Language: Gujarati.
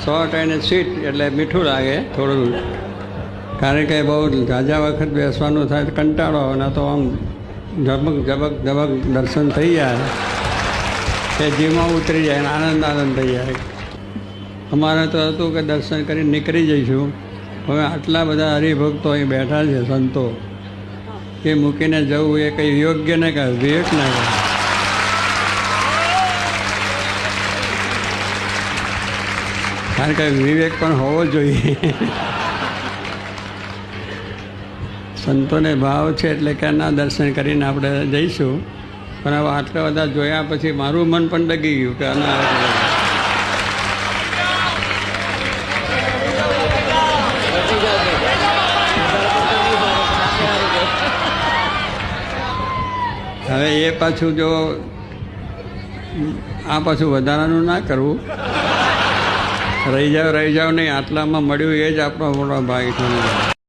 શોર્ટ અને સ્વીટ એટલે મીઠું લાગે થોડું, કારણ કે બહુ ઝાઝા વખત બેસવાનું થાય તો કંટાળો આવે, તો આમ ઝબક ઝબક ઝબક દર્શન થઈ જાય કે જીવમાં ઉતરી જાય અને આનંદ થઈ જાય. અમારે તો હતું કે દર્શન કરીને નીકળી જઈશું. હવે આટલા બધા હરિભક્તો અહીં બેઠા છે, સંતો, એ મૂકીને જવું એ કંઈ યોગ્ય ન કહે, વિવેક ના કહે. કારણ કે વિવેક પણ હોવો જોઈએ. સંતોને ભાવ છે એટલે કે ના દર્શન કરીને આપણે જઈશું. પણ હવે આટલા બધા જોયા પછી મારું મન પણ ડગી ગયું કે ના, હવે એ પાછું જો આ પાછું વધારાનું ના કરવું. રહી જાવ નહીં, આટલામાં મળ્યું એ જ આપણો મોટો ભાગ છે.